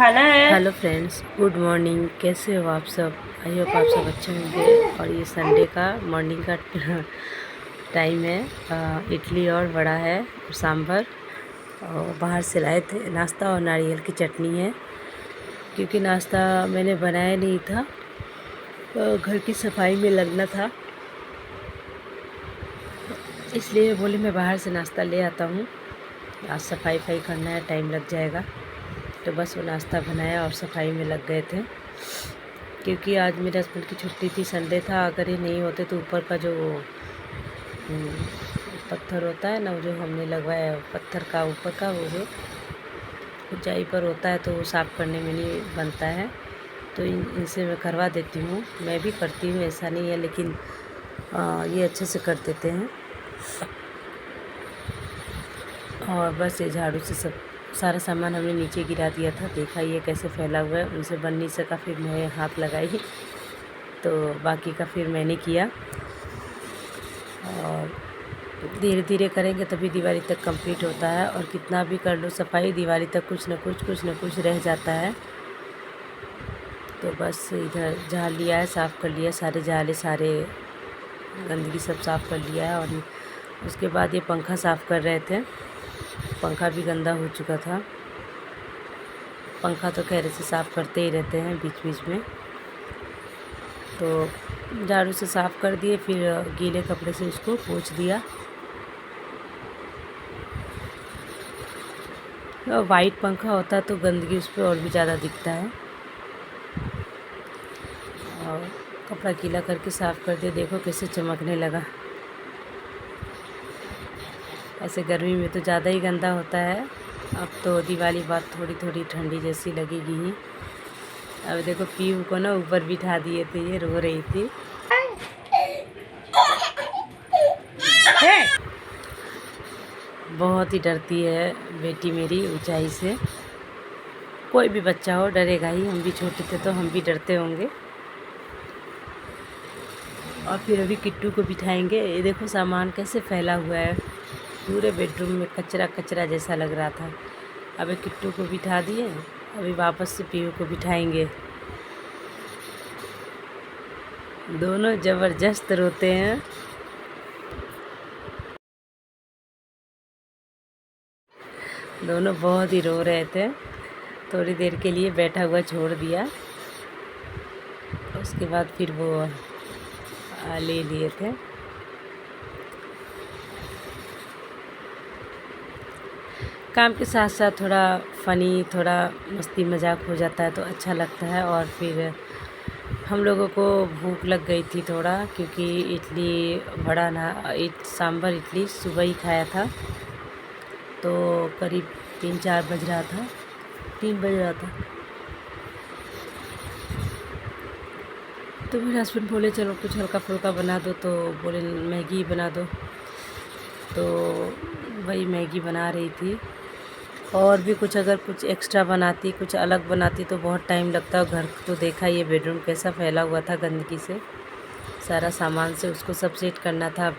खाना है। Hello friends, good morning. कैसे हो आप सब? आई होप आप सब अच्छे होंगे। और ये संडे का मॉर्निंग का टाइम है। इडली और वड़ा है और सांभर, और बाहर से लाए थे नाश्ता और नारियल की चटनी है, क्योंकि नाश्ता मैंने बनाया नहीं था। घर की सफाई में लगना था, इसलिए बोले मैं बाहर से नाश्ता ले आता हूँ। आज सफाई करना है, टाइम लग जाएगा, तो बस वो नाश्ता बनाया और सफाई में लग गए थे। क्योंकि आज मेरे हस्बैंड की छुट्टी थी, संडे था। अगर ये नहीं होते तो ऊपर का जो पत्थर होता है ना, वो जो हमने लगवाया पत्थर का ऊपर का, वो जो ऊंचाई पर होता है, तो वो साफ़ करने में नहीं बनता है। तो इनसे मैं करवा देती हूँ। मैं भी करती हूँ, ऐसा नहीं है, लेकिन ये अच्छे से कर देते हैं। और बस ये झाड़ू से सब सारा सामान हमने नीचे गिरा दिया था। देखा ये कैसे फैला हुआ है, उनसे बन नहीं सका, फिर मैं हाथ लगाई, तो बाकी का फिर मैंने किया। और धीरे धीरे करेंगे तभी दिवाली तक कंप्लीट होता है। और कितना भी कर लो सफाई, दिवाली तक कुछ न कुछ रह जाता है। तो बस इधर झाड़ लिया है, साफ़ कर लिया, सारे जाले सारे गंदगी सब साफ़ कर लिया है। और उसके बाद ये पंखा साफ़ कर रहे थे। पंखा भी गंदा हो चुका था। पंखा तो खैर से साफ़ करते ही रहते हैं बीच बीच में। तो झाड़ू से साफ़ कर दिए, फिर गीले कपड़े से उसको पोंछ दिया। वाइट पंखा होता तो गंदगी उस पर और भी ज़्यादा दिखता है। और कपड़ा गीला करके साफ़ कर दिया। देखो कैसे चमकने लगा। ऐसे गर्मी में तो ज़्यादा ही गंदा होता है। अब तो दिवाली बाद थोड़ी थोड़ी ठंडी जैसी लगेगी ही। अब देखो पीहू को ना ऊपर बिठा दिए थे, ये रो रही थी। बहुत ही डरती है बेटी मेरी ऊंचाई से। कोई भी बच्चा हो डरेगा ही, हम भी छोटे थे तो हम भी डरते होंगे। और फिर अभी किट्टू को बिठाएंगे। ये देखो सामान कैसे फैला हुआ है, पूरे बेडरूम में कचरा कचरा जैसा लग रहा था। अभी किट्टू को बिठा दिए, अभी वापस से पीहू को बिठाएंगे। दोनों ज़बरदस्त रोते हैं। दोनों बहुत ही रो रहे थे। थोड़ी देर के लिए बैठा हुआ छोड़ दिया, उसके बाद फिर वो ले लिए थे। काम के साथ साथ थोड़ा फ़नी, थोड़ा मस्ती मजाक हो जाता है तो अच्छा लगता है। और फिर हम लोगों को भूख लग गई थी थोड़ा, क्योंकि इडली वड़ा ना सांभर इडली सुबह ही खाया था। तो करीब 3-4 बज रहा था, 3 बज रहा था। तो मेरे हस्बैंड बोले चलो कुछ हल्का फुल्का बना दो, तो बोले मैगी बना दो। तो वही मैगी बना रही थी। और भी कुछ अगर कुछ एक्स्ट्रा बनाती, कुछ अलग बनाती तो बहुत टाइम लगता। घर तो देखा ये बेडरूम कैसा फैला हुआ था गंदगी से, सारा सामान से उसको सब सेट करना था।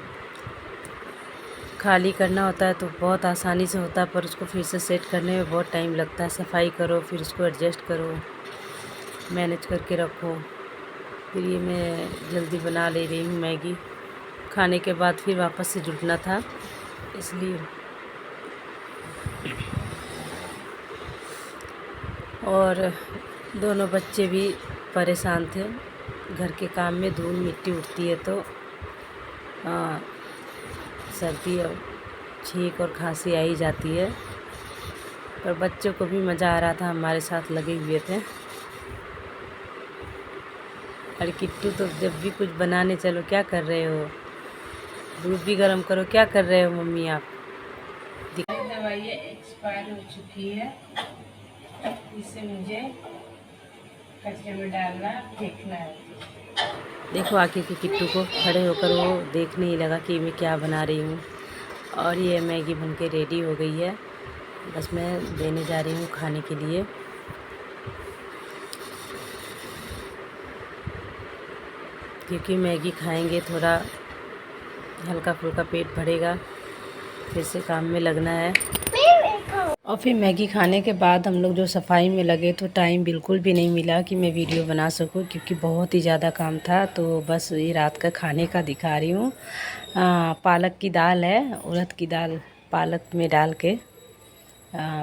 खाली करना होता है तो बहुत आसानी से होता है, पर उसको फिर से सेट करने में बहुत टाइम लगता है। सफाई करो, फिर उसको एडजस्ट करो, मैनेज करके रखो। फिर ये मैं जल्दी बना ले रही हूँ मैगी। खाने के बाद फिर वापस से जुटना था, इसलिए। और दोनों बच्चे भी परेशान थे। घर के काम में धूल मिट्टी उठती है तो सर्दी और छींक और खांसी आ ही जाती है। पर बच्चों को भी मज़ा आ रहा था, हमारे साथ लगे हुए थे। और किट्टू तो जब भी कुछ बनाने चलो, क्या कर रहे हो, दूध भी गर्म करो, क्या कर रहे हो मम्मी आप? दवाई एक्सपायर हो चुकी है, इसे मुझे कचरे में डालना, फेंकना है। देखो आके कि किट्टू को खड़े होकर वो देखने ही लगा कि मैं क्या बना रही हूँ। और ये मैगी बन के रेडी हो गई है, बस मैं देने जा रही हूँ खाने के लिए। क्योंकि मैगी खाएंगे थोड़ा हल्का फुल्का पेट भरेगा, फिर से काम में लगना है। और फिर मैगी खाने के बाद हम लोग जो सफाई में लगे तो टाइम बिल्कुल भी नहीं मिला कि मैं वीडियो बना सकूं, क्योंकि बहुत ही ज़्यादा काम था। तो बस ये रात का खाने का दिखा रही हूँ। पालक की दाल है, उड़द की दाल पालक में डाल के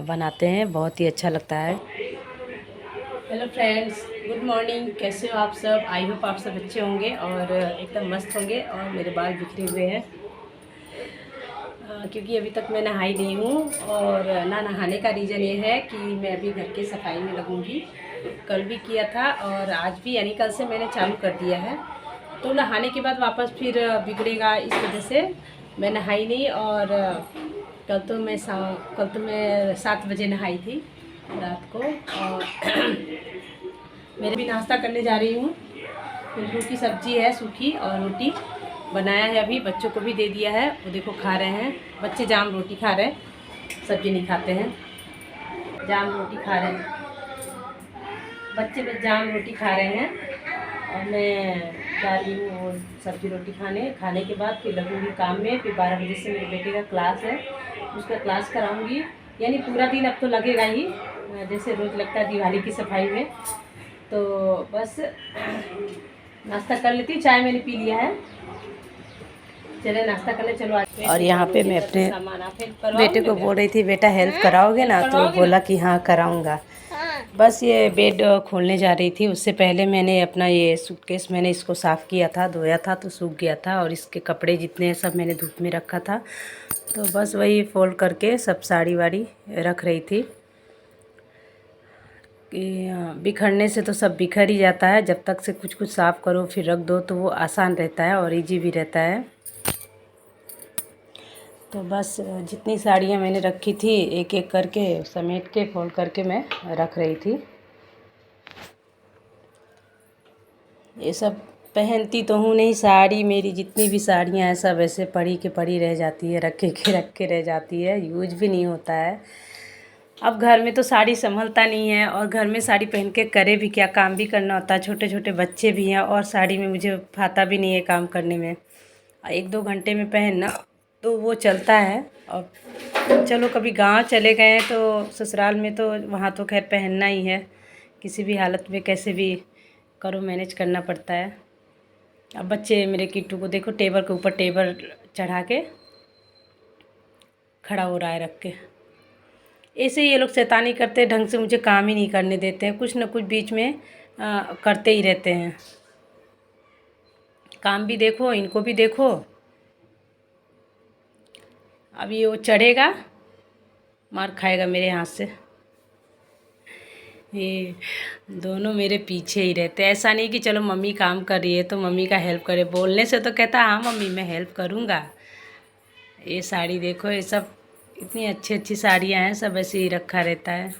बनाते हैं, बहुत ही अच्छा लगता है। Hello friends, good morning. कैसे हो आप सब? आई होप आप सब अच्छे होंगे और एकदम मस्त होंगे। और मेरे बाल बिखरे हुए हैं क्योंकि अभी तक मैं नहाई नहीं हूँ। और ना नहाने का रीज़न ये है कि मैं अभी घर के सफाई में लगूँगी। कल भी किया था और आज भी, यानी कल से मैंने चालू कर दिया है। तो नहाने के बाद वापस फिर बिगड़ेगा, इस वजह से मैं नहाई नहीं। और कल तो मैं 7 बजे नहाई थी रात को। और मेरे भी नाश्ता करने जा रही हूँ। कुंदरू की सब्ज़ी है सूखी, और रोटी बनाया है अभी, बच्चों को भी दे दिया है। वो देखो खा रहे हैं बच्चे, जाम रोटी खा रहे हैं, सब्ज़ी नहीं खाते हैं। जाम रोटी खा रहे हैं बच्चे, बस जाम रोटी खा रहे हैं। और मैं जा रही हूँ वो सब्ज़ी रोटी खाने के बाद फिर लगूँगी काम में। फिर 12 बजे से मेरे बेटे का क्लास है, उसका क्लास कराऊँगी। यानी पूरा दिन अब तो लगेगा ही, जैसे रोज़ लगता है दिवाली की सफाई में। तो बस नाश्ता कर लेती हूँ, चाय मैंने पी लिया है। चले नाश्ता करने चलो आज। और यहाँ पे मैं अपने बेटे को बोल रही थी, बेटा हेल्प कराओगे ना? तो बोला कि हाँ कराऊंगा। बस ये बेड खोलने जा रही थी, उससे पहले मैंने अपना ये सूटकेस मैंने इसको साफ़ किया था, धोया था तो सूख गया था। और इसके कपड़े जितने हैं सब मैंने धूप में रखा था। तो बस वही फोल्ड करके सब साड़ी वाड़ी रख रही थी कि बिखरने से तो सब बिखर ही जाता है। जब तक से कुछ कुछ साफ़ करो फिर रख दो तो वो आसान रहता है और ईजी भी रहता है। तो बस जितनी साड़ियाँ मैंने रखी थी एक एक करके समेट के फोल्ड करके मैं रख रही थी। ये सब पहनती तो हूँ नहीं, साड़ी मेरी जितनी भी साड़ियाँ हैं सब ऐसे पड़ी के पड़ी रह जाती है, रख के रह जाती है, यूज भी नहीं होता है। अब घर में तो साड़ी संभलता नहीं है, और घर में साड़ी पहन के करे भी क्या, काम भी करना होता है, छोटे छोटे बच्चे भी हैं, और साड़ी में मुझे फाता भी नहीं है काम करने में। 1-2 घंटे में पहनना तो वो चलता है। और चलो कभी गांव चले गए तो ससुराल में तो वहाँ तो खैर पहनना ही है, किसी भी हालत में कैसे भी करो मैनेज करना पड़ता है। अब बच्चे मेरे किट्टू को देखो, टेबल के ऊपर टेबल चढ़ा के खड़ा हो रहा है रख के। ऐसे ये लोग शैतानी करते हैं, ढंग से मुझे काम ही नहीं करने देते हैं, कुछ न कुछ बीच में करते ही रहते हैं। काम भी देखो, इनको भी देखो। अब ये वो चढ़ेगा, मार खाएगा मेरे हाथ से। ये दोनों मेरे पीछे ही रहते हैं। ऐसा नहीं कि चलो मम्मी काम कर रही है तो मम्मी का हेल्प करे, बोलने से तो कहता हाँ मम्मी मैं हेल्प करूँगा। ये साड़ी देखो, ये सब इतनी अच्छी अच्छी साड़ियाँ हैं, सब ऐसे ही रखा रहता है।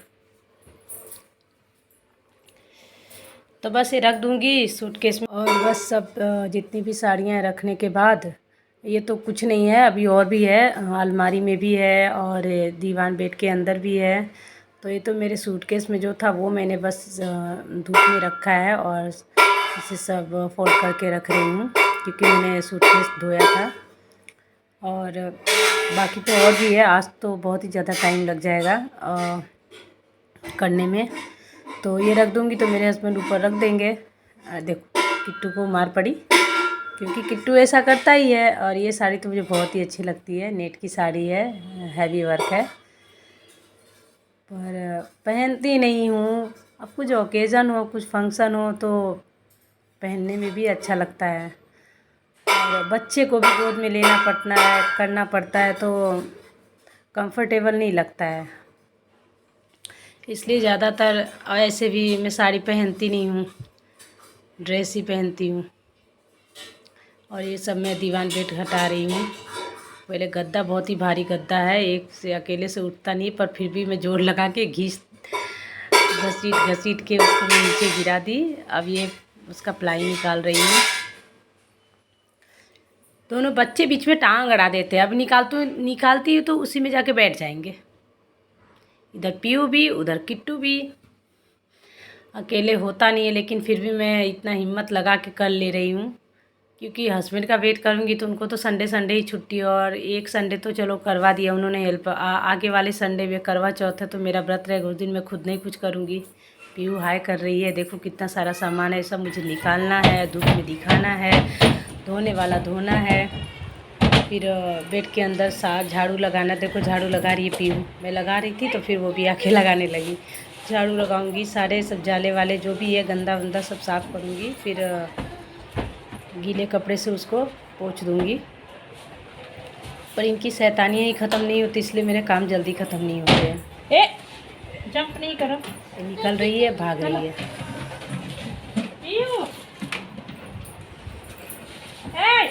तो बस ये रख दूँगी सूटकेस में। और बस सब जितनी भी साड़ियाँ रखने के बाद, ये तो कुछ नहीं है, अभी और भी है, अलमारी में भी है और दीवान बेड के अंदर भी है। तो ये तो मेरे सूटकेस में जो था वो मैंने बस धूप में रखा है, और इसे सब फोल्ड करके रख रही हूँ क्योंकि मैंने सूटकेस धोया था। और बाकी तो और भी है, आज तो बहुत ही ज़्यादा टाइम लग जाएगा करने में। तो ये रख दूँगी तो मेरे हस्बैंड ऊपर रख देंगे। देखो किट्टू को मार पड़ी, क्योंकि किट्टू ऐसा करता ही है। और ये साड़ी तो मुझे बहुत ही अच्छी लगती है, नेट की साड़ी है, हैवी वर्क है, पर पहनती नहीं हूँ। अब कुछ ओकेज़न हो, कुछ फंक्शन हो तो पहनने में भी अच्छा लगता है। और बच्चे को भी गोद में लेना पड़ना है, करना पड़ता है, तो कंफर्टेबल नहीं लगता है। इसलिए ज़्यादातर ऐसे भी मैं साड़ी पहनती नहीं हूँ, ड्रेस ही पहनती हूँ। और ये सब मैं दीवान बेड हटा रही हूँ। पहले गद्दा बहुत ही भारी गद्दा है, एक से अकेले से उठता नहीं, पर फिर भी मैं जोर लगा के घसीट के उसको मैं नीचे गिरा दी। अब ये उसका प्लाई निकाल रही हूँ। दोनों बच्चे बीच में टांग अड़ा देते हैं, अब निकालती हूँ तो उसी में जाके बैठ जाएंगे। इधर पीयू भी, उधर किट्टू भी। अकेले होता नहीं है, लेकिन फिर भी मैं इतना हिम्मत लगा के कर ले रही हूँ क्योंकि हस्बैंड का वेट करूँगी तो उनको तो संडे संडे ही छुट्टी, और एक संडे तो चलो करवा दिया उन्होंने हेल्प। आगे वाले संडे में करवा चौथ है तो मेरा व्रत रहेगा, उस दिन मैं खुद नहीं कुछ करूँगी। पीयू हाय कर रही है, देखो कितना सारा सामान है, सब मुझे निकालना है, धूप में दिखाना है, धोने वाला धोना है, फिर बेड के अंदर साग झाड़ू लगाना। देखो झाड़ू लगा रही है पीयू, मैं लगा रही थी तो फिर वो भी आके लगाने लगी। झाड़ू लगाऊंगी, सारे सब जाले वाले जो भी है गंदा वंदा सब साफ़ करूँगी, फिर गीले कपड़े से उसको पोंछ दूँगी। पर इनकी शैतानियाँ ही ख़त्म नहीं होती, इसलिए मेरे काम जल्दी ख़त्म नहीं होते हैं। ए जंप नहीं करो। निकल रही है, भाग रही है। पीयू ए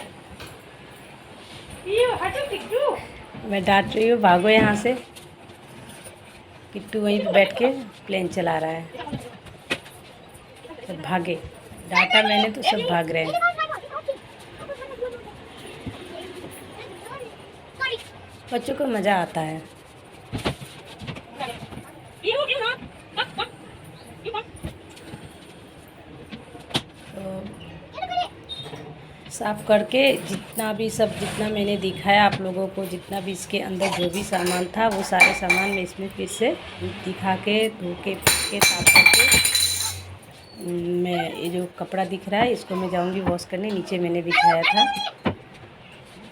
पीयू हटो किट्टू। मैं डांट रही हूँ भागो यहाँ से। किट्टू वहीं पे बैठ के प्लेन चला रहा है, सब भागे। डांटा मैंने तो सब भाग रहे हैं। बच्चों को मज़ा आता है। तो साफ़ करके जितना भी सब, जितना मैंने दिखाया आप लोगों को, जितना भी इसके अंदर जो भी सामान था वो सारे सामान मैं इसमें फिर से दिखा के धो के साफ़ करके, मैं ये जो कपड़ा दिख रहा है इसको मैं जाऊंगी वॉश करने। नीचे मैंने बिछाया था,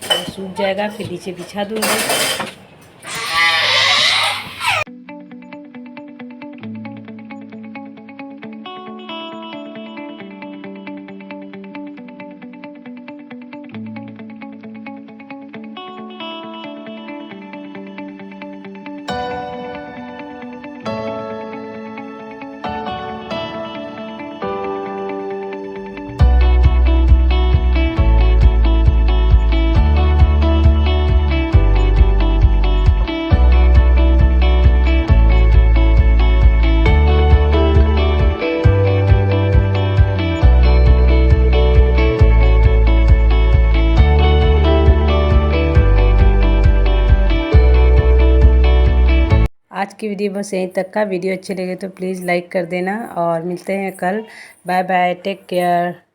तो सूख जाएगा, फिर नीचे बिछा दूँगी। आज की वीडियो बस यहीं तक का। वीडियो अच्छे लगे तो प्लीज़ लाइक कर देना, और मिलते हैं कल। Bye bye, take care.